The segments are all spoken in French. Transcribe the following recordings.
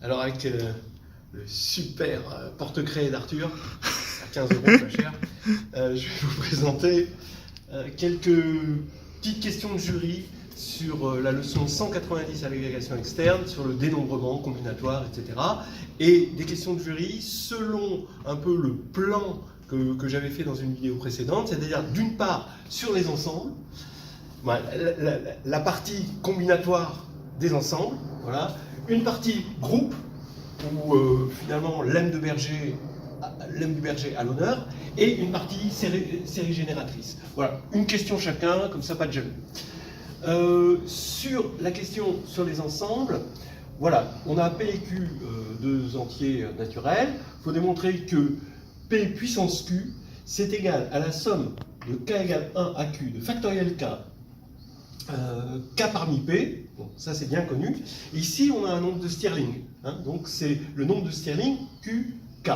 Alors avec le super porte-craie d'Arthur, à 15 € pas cher, je vais vous présenter quelques petites questions de jury sur la leçon 190 à l'agrégation externe, sur le dénombrement combinatoire, etc. Et des questions de jury selon un peu le plan que j'avais fait dans une vidéo précédente, c'est-à-dire d'une part sur les ensembles, la partie combinatoire des ensembles, voilà, une partie groupe, où finalement lemme du berger à l'honneur, et une partie série génératrice. Voilà, une question chacun, comme ça pas de jaloux. Sur la question sur les ensembles, voilà, on a P et Q, deux entiers naturels. Il faut démontrer que P puissance Q, c'est égal à la somme de K égale 1 à Q de factoriel K, K parmi P, bon, ça c'est bien connu. Ici on a un nombre de Stirling, hein, donc c'est le nombre de Stirling QK.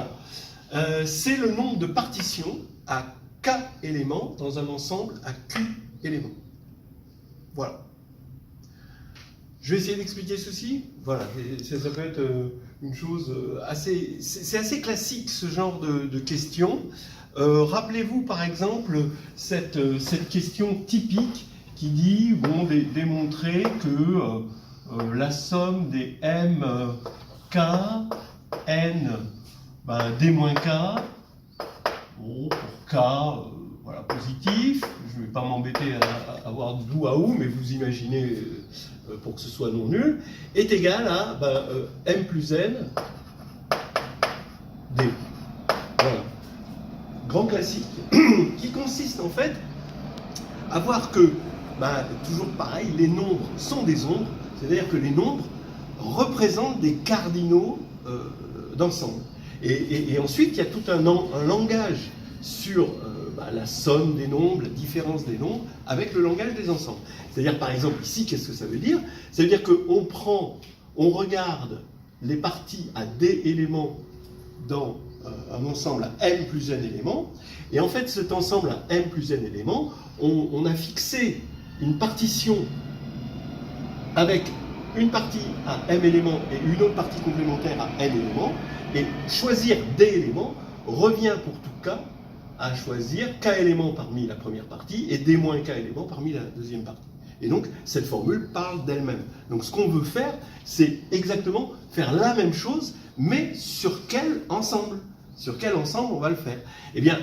C'est le nombre de partitions à K éléments dans un ensemble à Q éléments. Voilà. Je vais essayer d'expliquer ceci. Voilà, ça peut être une chose assez... C'est assez classique ce genre de questions. Rappelez-vous par exemple cette question typique qui dit, bon, démontrer que la somme des m k n d moins k, bon, pour k, voilà, positif, je ne vais pas m'embêter à avoir du bout à où, mais vous imaginez, pour que ce soit non nul, est égal à m plus n d. Voilà. Grand classique, qui consiste en fait à voir que, toujours pareil, les nombres sont des ombres, c'est-à-dire que les nombres représentent des cardinaux d'ensemble. Et ensuite, il y a tout un langage sur la somme des nombres, la différence des nombres, avec le langage des ensembles. C'est-à-dire, par exemple, ici, qu'est-ce que ça veut dire? Ça veut dire on regarde les parties à d éléments dans un ensemble à m plus n éléments, et en fait, cet ensemble à m plus n éléments, on a fixé une partition avec une partie à m éléments et une autre partie complémentaire à n éléments, et choisir d éléments revient pour tout k à choisir k éléments parmi la première partie et d moins k éléments parmi la deuxième partie. Et donc, cette formule parle d'elle-même. Donc, ce qu'on veut faire, c'est exactement faire la même chose, mais sur quel ensemble? Sur quel ensemble on va le faire? Eh bien,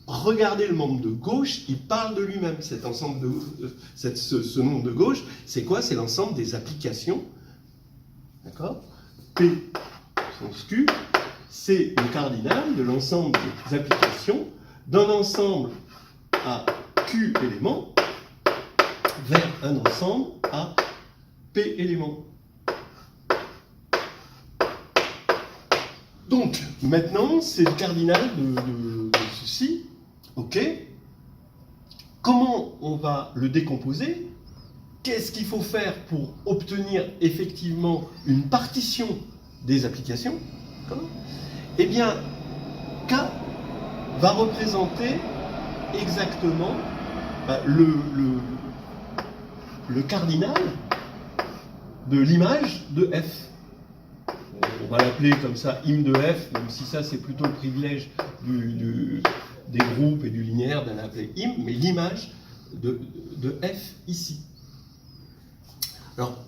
regardez le membre de gauche, il parle de lui-même. Cet ensemble ce nombre de gauche, c'est quoi? C'est l'ensemble des applications. D'accord? P puissance Q, c'est le cardinal de l'ensemble des applications d'un ensemble à Q éléments vers un ensemble à P éléments. Donc, maintenant, c'est le cardinal de ceci. OK. Comment on va le décomposer? Qu'est-ce qu'il faut faire pour obtenir effectivement une partition des applications? Eh bien, K va représenter exactement le cardinal de l'image de F. On va l'appeler comme ça im de F, même si ça c'est plutôt le privilège des groupes et du linéaire d'en appeler im, mais l'image de F ici. Alors,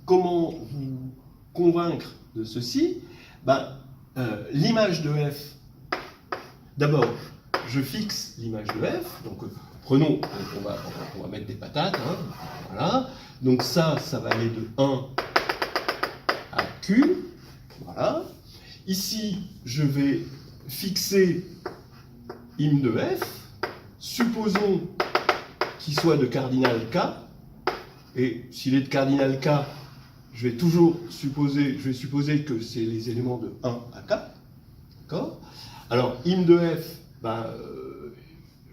comment vous convaincre de ceci? L'image de F, d'abord, je fixe l'image de F, donc prenons, on va mettre des patates, hein, voilà, donc ça va aller de 1 à Q, voilà. Ici, je vais fixer im de F, supposons qu'il soit de cardinal K, et s'il est de cardinal K, je vais supposer que c'est les éléments de 1 à K, d'accord? Alors, im de F,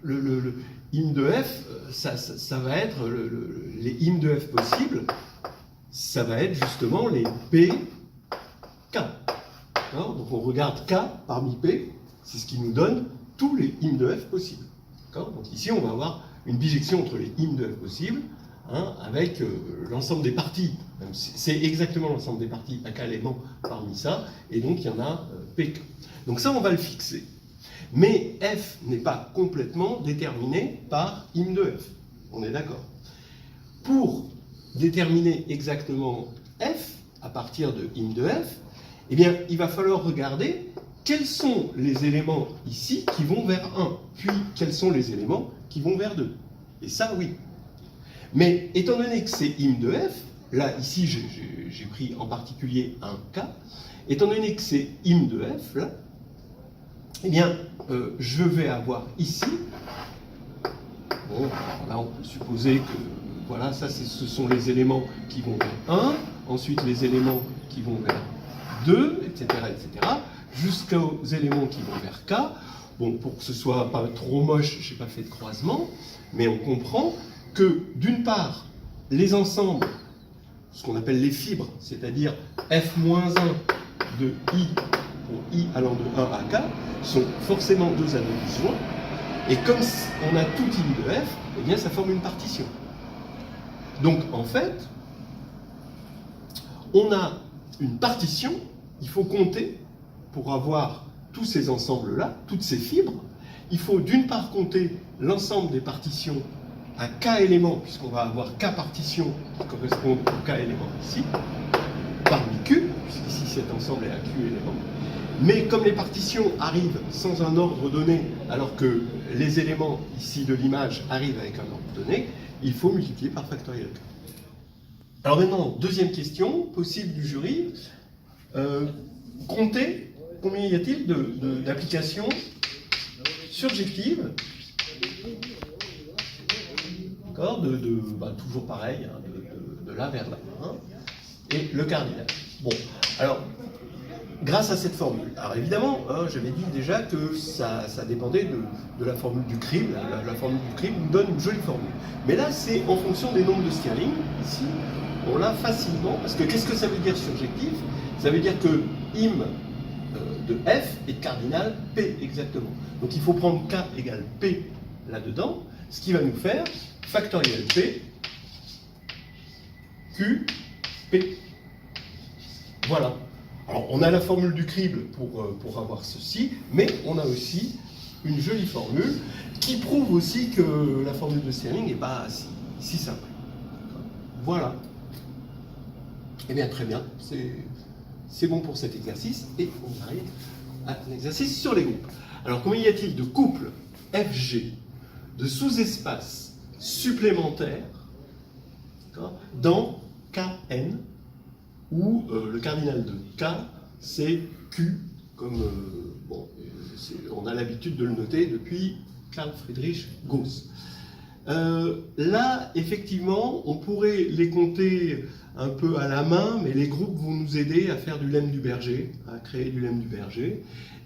le im de F, ça va être, les im de F possibles, ça va être justement les P, K. Donc on regarde K parmi P, c'est ce qui nous donne tous les im de F possibles. Donc ici, on va avoir une bijection entre les im de F possibles, hein, avec l'ensemble des parties C'est exactement l'ensemble des parties à k éléments parmi ça, et donc il y en a pk. Donc ça, on va le fixer. Mais f n'est pas complètement déterminé par im de f. On est d'accord. Pour déterminer exactement f, à partir de im de f, eh bien, il va falloir regarder quels sont les éléments ici qui vont vers 1, puis quels sont les éléments qui vont vers 2. Et ça, oui. Mais étant donné que c'est im de f, là, ici, j'ai pris en particulier un cas, étant donné que c'est im de f, là, eh bien, je vais avoir ici, bon, là, on peut supposer que, voilà, ça, ce sont les éléments qui vont vers 1, ensuite les éléments qui vont vers 2, etc., jusqu'aux éléments qui vont vers k. Bon, pour que ce soit pas trop moche, je n'ai pas fait de croisement, mais on comprend que, d'une part, les ensembles, ce qu'on appelle les fibres, c'est-à-dire f-1 de i pour i allant de 1 à k, sont forcément deux anneaux disjoints, et comme on a tout im de f, eh bien ça forme une partition. Donc en fait, on a une partition, il faut compter, pour avoir tous ces ensembles-là, toutes ces fibres, il faut d'une part compter l'ensemble des partitions à k éléments, puisqu'on va avoir k partitions qui correspondent au k éléments ici, parmi q, puisqu'ici cet ensemble est à q éléments. Mais comme les partitions arrivent sans un ordre donné, alors que les éléments ici de l'image arrivent avec un ordre donné, il faut multiplier par factoriel k. Alors maintenant, deuxième question, possible du jury, compter combien y a-t-il d'applications surjectives, toujours pareil, hein, de là vers là, hein, et le cardinal. Bon, alors, grâce à cette formule. Alors évidemment, hein, j'avais dit déjà que ça dépendait de la formule du crime. La formule du crime nous donne une jolie formule. Mais là, c'est en fonction des nombres de Stirling. Ici, on l'a facilement. Parce que qu'est-ce que ça veut dire surjectif? Ça veut dire que im de f est cardinal p exactement. Donc il faut prendre k égale p là-dedans, ce qui va nous faire factoriel p, q, p. Voilà. Alors, on a la formule du crible pour avoir ceci, mais on a aussi une jolie formule qui prouve aussi que la formule de Stirling n'est pas si simple. Voilà. Eh bien, très bien. C'est bon pour cet exercice. Et on arrive à l'exercice sur les groupes. Alors, combien y a-t-il de couples FG de sous-espaces supplémentaires dans Kn, où le cardinal de K, c'est Q, comme on a l'habitude de le noter depuis Carl Friedrich Gauss. Là, effectivement, on pourrait les compter un peu à la main, mais les groupes vont nous aider à faire du lemme du berger, à créer du lemme du berger,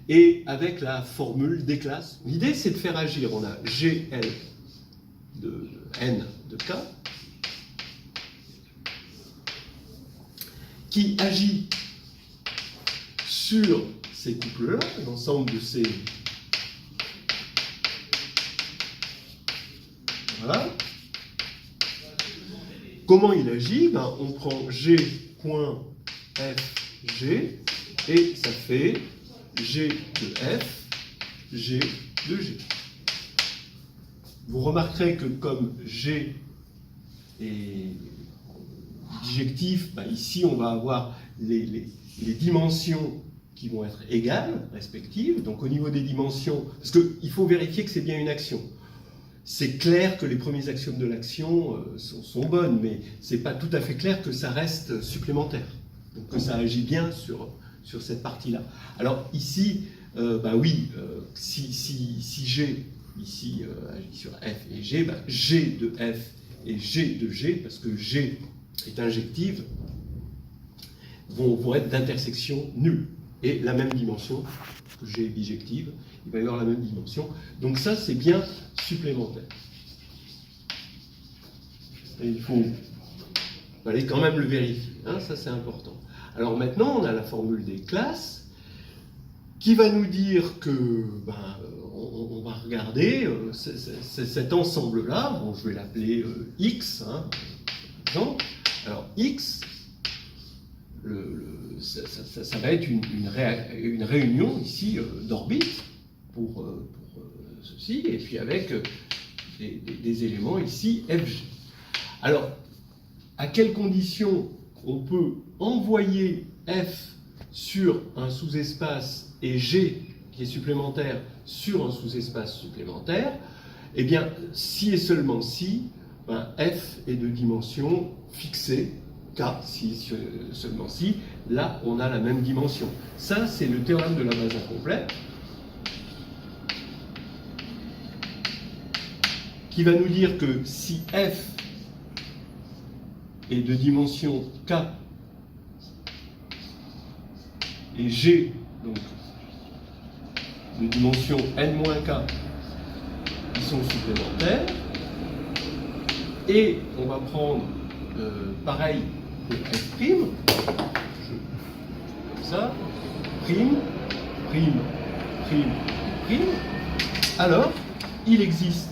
et avec la formule des classes. L'idée, c'est de faire agir. On a GL de N de K, qui agit sur ces couples-là, l'ensemble de ces... Voilà. Comment il agit? On prend G.FG et ça fait G de F, G de G. Vous remarquerez que comme G est bijectif, ici on va avoir les dimensions qui vont être égales, respectives. Donc au niveau des dimensions, parce qu'il faut vérifier que c'est bien une action. C'est clair que les premiers axiomes de l'action sont bonnes, mais c'est pas tout à fait clair que ça reste supplémentaire. Donc que ça agit bien sur cette partie-là. Alors ici, si G ici agit sur F et G, G de F et G de G, parce que G est injective, vont être d'intersection nulle. Et la même dimension, que G est bijective, il va y avoir la même dimension. Donc ça, c'est bien supplémentaire. Et il faut aller quand même le vérifier. Hein, ça, c'est important. Alors maintenant, on a la formule des classes qui va nous dire que on va regarder cet ensemble-là. Bon, je vais l'appeler X. Hein, alors X, ça va être une réunion ici d'orbite pour ceci, et puis avec des éléments ici FG. Alors, à quelles conditions on peut envoyer F sur un sous-espace et G, qui est supplémentaire, sur un sous-espace supplémentaire? Eh bien, si et seulement si, F est de dimension fixée, K, si seulement si, là, on a la même dimension. Ça, c'est le théorème de la base incomplète, qui va nous dire que si F est de dimension K et G, donc de dimension n-k, qui sont supplémentaires, et on va prendre pareil pour F', comme ça, prime, prime, prime, prime, alors il existe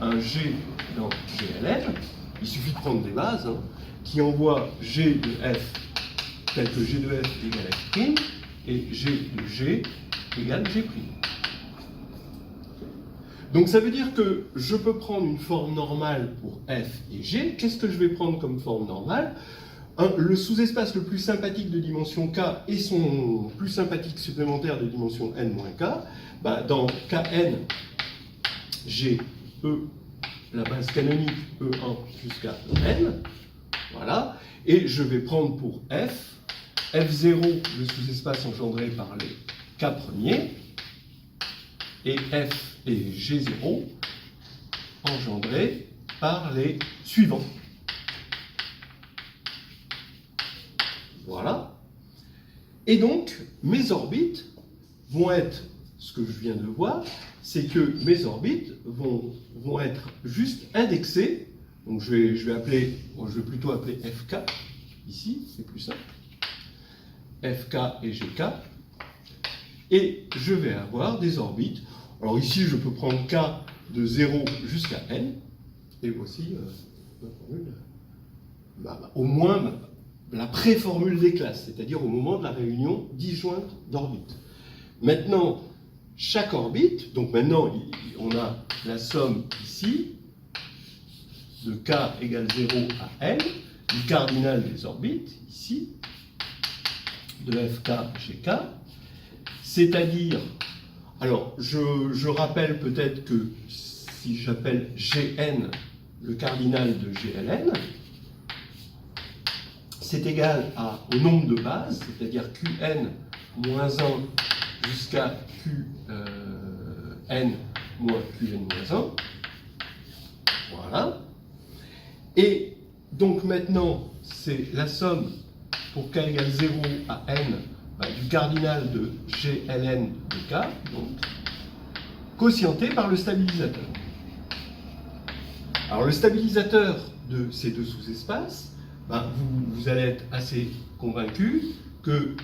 un G dans GLN, il suffit de prendre des bases, qui envoie G de F tel que G de F égale F', et G de G égale G'. Donc ça veut dire que je peux prendre une forme normale pour F et G. Qu'est-ce que je vais prendre comme forme normale? Le sous-espace le plus sympathique de dimension K et son plus sympathique supplémentaire de dimension n-k, dans Kn, j'ai E, la base canonique E1 jusqu'à N, voilà, et je vais prendre pour F, F0, le sous-espace engendré par les K premiers, et F et G0 engendrés par les suivants. Voilà. Et donc, mes orbites vont être, ce que je viens de voir, c'est que mes orbites vont être juste indexées. Donc je vais plutôt appeler FK, ici, c'est plus simple. FK et GK. Et je vais avoir des orbites. Alors ici, je peux prendre K de 0 jusqu'à N. Et voici ma formule. Au moins la pré-formule des classes, c'est-à-dire au moment de la réunion disjointe d'orbites. Maintenant, chaque orbite, donc maintenant on a la somme ici de K égale 0 à N, du cardinal des orbites, ici, de FK, GK, c'est-à-dire, alors je rappelle peut-être que si j'appelle Gn le cardinal de GLN, c'est égal au nombre de bases, c'est-à-dire Qn moins 1 jusqu'à Qn moins Qn moins 1. Voilà. Et donc maintenant, c'est la somme pour k égale 0 à n du cardinal de GLN de k, donc quotienté par le stabilisateur. Alors le stabilisateur de ces deux sous-espaces, vous allez être assez convaincu que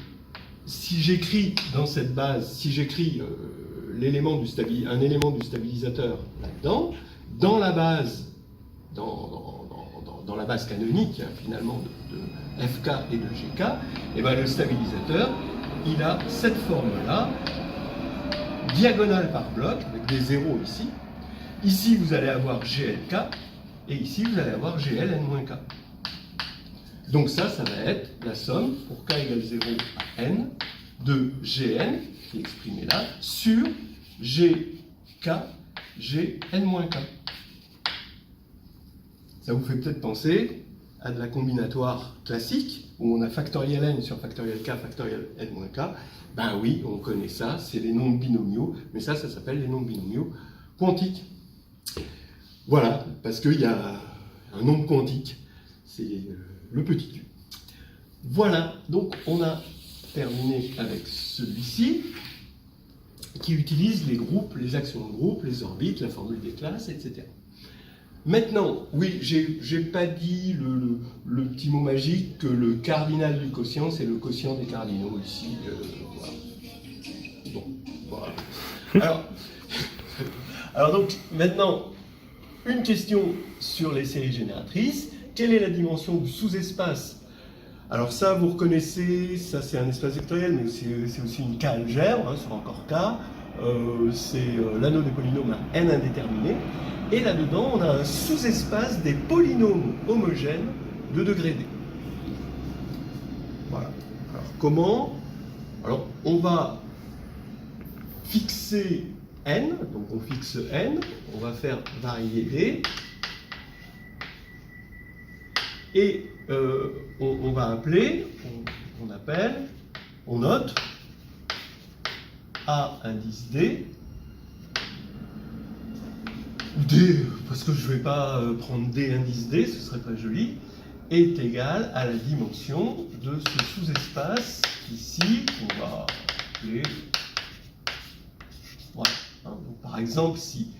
si j'écris dans cette base, si j'écris un élément du stabilisateur là-dedans, dans la base, dans la base canonique finalement de FK et de GK, et le stabilisateur, il a cette forme-là, diagonale par bloc, avec des zéros ici. Ici, vous allez avoir GLK, et ici, vous allez avoir GLN-K. Donc ça va être la somme pour k égale 0 à n de Gn, qui est exprimé là, sur Gk, Gn-K. Ça vous fait peut-être penser à de la combinatoire classique, où on a factoriel n sur factoriel k, factoriel n-k. Ben oui, on connaît ça, c'est les nombres binomiaux, mais ça s'appelle les nombres binomiaux quantiques. Voilà, parce qu'il y a un nombre quantique, c'est le petit q. Voilà, donc on a terminé avec celui-ci, qui utilise les groupes, les actions de groupe, les orbites, la formule des classes, etc. Maintenant, oui, j'ai pas dit le petit mot magique que le cardinal du quotient, c'est le quotient des cardinaux, ici. Voilà. Bon, voilà. Alors donc, maintenant, une question sur les séries génératrices. Quelle est la dimension du sous-espace Alors ça, vous reconnaissez, ça c'est un espace vectoriel, mais c'est aussi une K-algèbre, hein, sur encore K. C'est l'anneau des polynômes à n indéterminé. Et là-dedans, on a un sous-espace des polynômes homogènes de degré D. Voilà. Alors comment? Alors on va fixer n, donc on fixe n, on va faire varier D, et on va appeler, on note A indice D, D, parce que je ne vais pas prendre D indice D, ce serait pas joli, est égal à la dimension de ce sous-espace ici, qu'on va appeler. Voilà. Donc, par exemple, si,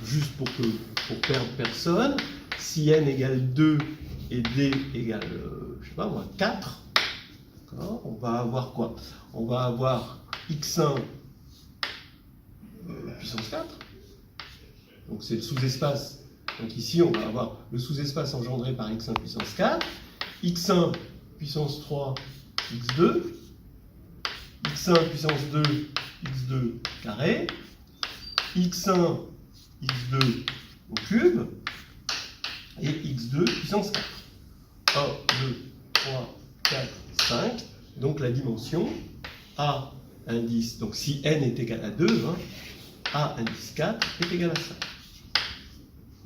juste pour perdre personne, si n égale 2 et d égale, je sais pas moi, 4, on va avoir quoi? On va avoir x1 puissance 4. Donc c'est le sous-espace. Donc ici, on va avoir le sous-espace engendré par x1 puissance 4, x1 puissance 3, x2, x1 puissance 2, x2 carré, x1, x2 au cube, et x2 puissance 4. 1, 2, 3, 4, 5. Donc la dimension A indice, donc si n est égal à 2, hein, A indice 4 est égal à 5.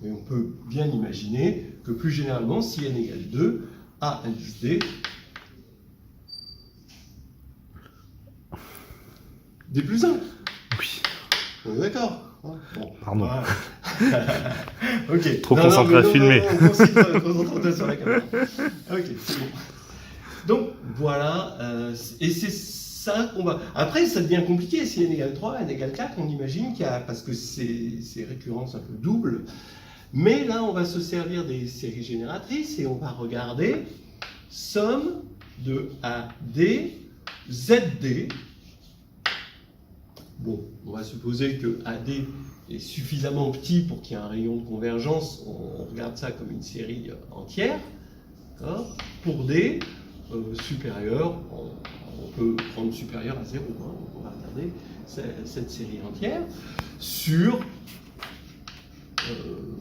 Mais on peut bien imaginer que plus généralement, si n égale 2, A indice D, D plus 1. Oui. On est d'accord? Bon. Pardon. Voilà. Ok. Trop concentré à filmer. Concentre-toi sur la caméra. Ok, c'est bon. Donc voilà, et c'est ça qu'on va. Après, ça devient compliqué. Si n égale 3, n égale 4, on imagine qu'il y a, parce que c'est récurrence un peu double. Mais là, on va se servir des séries génératrices et on va regarder somme de AD, ZD. Bon, on va supposer que AD est suffisamment petit pour qu'il y ait un rayon de convergence. On regarde ça comme une série entière. Pour D, supérieur, on peut prendre supérieur à 0. Hein, on va regarder cette série entière sur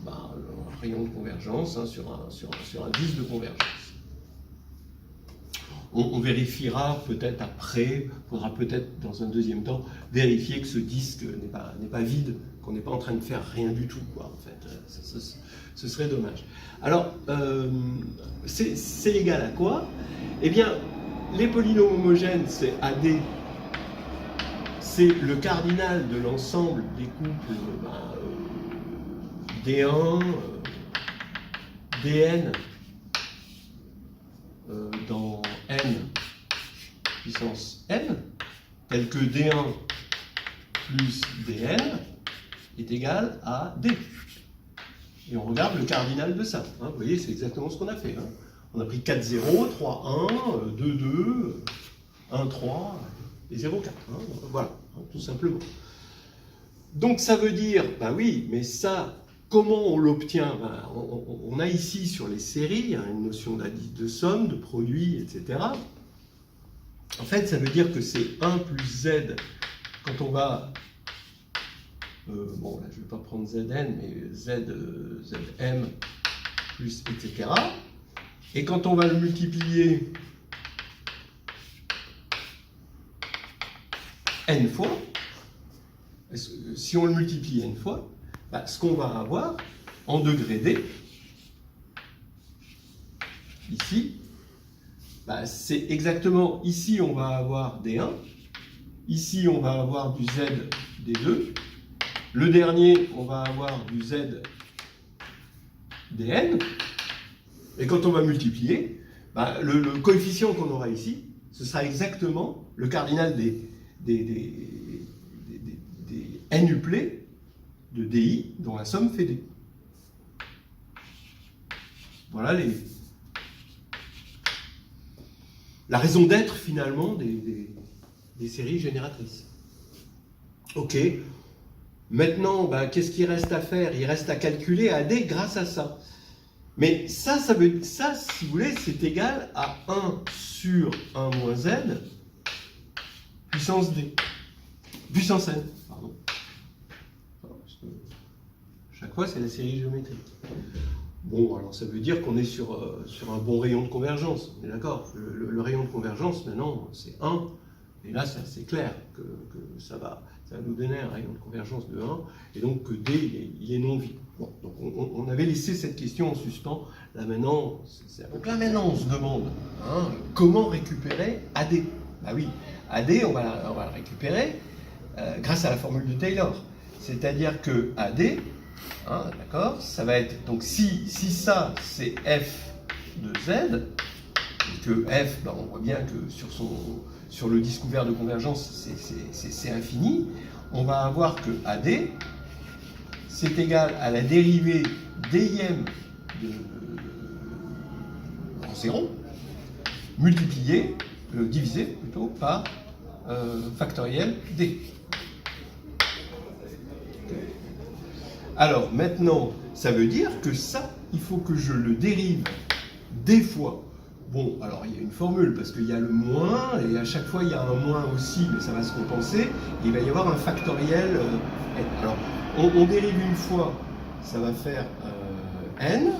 un rayon de convergence, hein, sur un disque de convergence. On vérifiera peut-être après, il faudra peut-être dans un deuxième temps vérifier que ce disque n'est pas vide, qu'on n'est pas en train de faire rien du tout, quoi, en fait. Ce serait dommage. Alors, c'est égal à quoi? Eh bien, les polynômes homogènes, c'est AD, c'est le cardinal de l'ensemble des couples D1, Dn dans n puissance n, tel que D1 plus Dn est égal à D. Et on regarde le cardinal de ça. Hein, vous voyez, c'est exactement ce qu'on a fait. Hein. On a pris 4, 0, 3, 1, 2, 2, 1, 3 et 0, 4. Hein, voilà, hein, tout simplement. Donc ça veut dire, ben oui, mais ça, comment on l'obtient? Ben, on a ici sur les séries hein, une notion de somme, de produit, etc. En fait, ça veut dire que c'est 1 plus z quand on va... bon, là, je ne vais pas prendre Zn, mais Zm plus etc. Et quand on va le multiplier n fois, si on le multiplie n fois, bah, ce qu'on va avoir en degré D, ici, bah, c'est exactement, ici on va avoir D1, ici on va avoir du Z D2, le dernier, on va avoir du Z dn, et quand on va multiplier, bah, le coefficient qu'on aura ici, ce sera exactement le cardinal des n-uplés de DI dont la somme fait D. Voilà la raison d'être finalement des séries génératrices. Ok. Maintenant, bah, qu'est-ce qu'il reste à faire? Il reste à calculer AD grâce à ça. Mais ça, si vous voulez, c'est égal à 1 sur 1 moins z puissance d. Puissance n, pardon. Chaque fois, c'est la série géométrique. Bon, alors ça veut dire qu'on est sur un bon rayon de convergence. On est d'accord. Le rayon de convergence, maintenant, c'est 1. Et là, c'est clair que ça va nous donner un rayon de convergence de 1. Et donc que D, il est non vide. Bon, donc on avait laissé cette question en suspens. Là maintenant, on se demande comment récupérer AD. Bah oui, AD, on va le récupérer grâce à la formule de Taylor. C'est-à-dire que AD, d'accord, ça va être, donc si ça c'est f de z, et que f, on voit bien que sur le disque ouvert de convergence, c'est infini, on va avoir que AD, c'est égal à la dérivée dm en 0, divisé plutôt par factoriel d. Alors maintenant, ça veut dire que ça, il faut que je le dérive des fois. Bon, alors il y a une formule, parce qu'il y a le moins, et à chaque fois il y a un moins aussi, mais ça va se compenser, et il va y avoir un factoriel n. Alors, on dérive une fois, ça va faire n,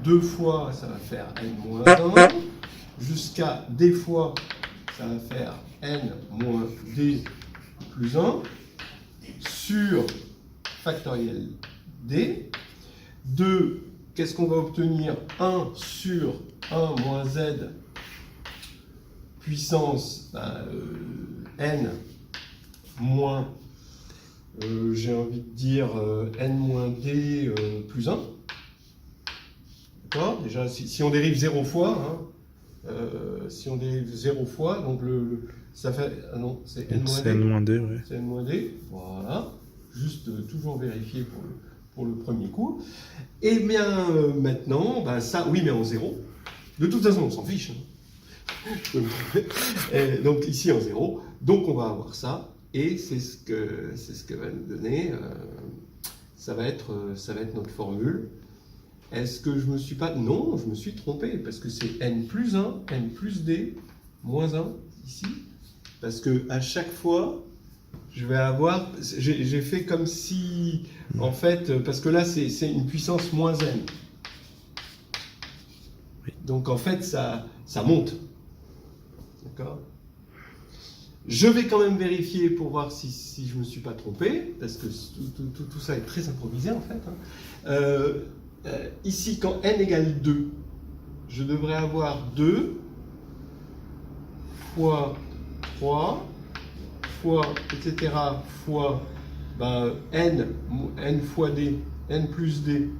deux fois, ça va faire n moins 1, jusqu'à des fois, ça va faire n moins d plus 1, sur factoriel d. 2, qu'est-ce qu'on va obtenir? 1 sur 1 moins z puissance n moins, j'ai envie de dire n moins d plus 1. D'accord? Déjà, si on dérive 0 fois, si on dérive 0 fois, donc ça fait, non, c'est n moins d. C'est n moins d, ouais. C'est n moins d, voilà. Juste toujours vérifier pour le premier coup. Et bien maintenant, ça, oui, mais en 0. De toute façon, on s'en fiche. Et donc ici en 0. Donc on va avoir ça. Et c'est ce que va nous donner. Ça va être notre formule. Est-ce que je me suis pas... Non, je me suis trompé. Parce que c'est n plus 1, n plus d, moins 1, ici. Parce que à chaque fois... je vais avoir, j'ai fait comme si, en fait, parce que là c'est une puissance moins n. Donc en fait ça monte. D'accord? Je vais quand même vérifier pour voir si je ne me suis pas trompé, parce que tout ça est très improvisé en fait. Ici, quand n égale 2, je devrais avoir 2 fois 3 fois, etc., fois n fois d, n plus d,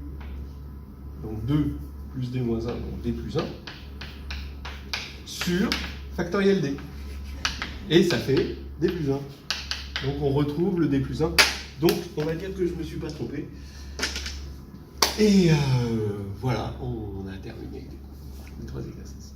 donc 2 plus d moins 1, donc d plus 1, sur factoriel d. Et ça fait d plus 1. Donc on retrouve le d plus 1. Donc on va dire que je ne me suis pas trompé. Et voilà, on a terminé les 3 exercices.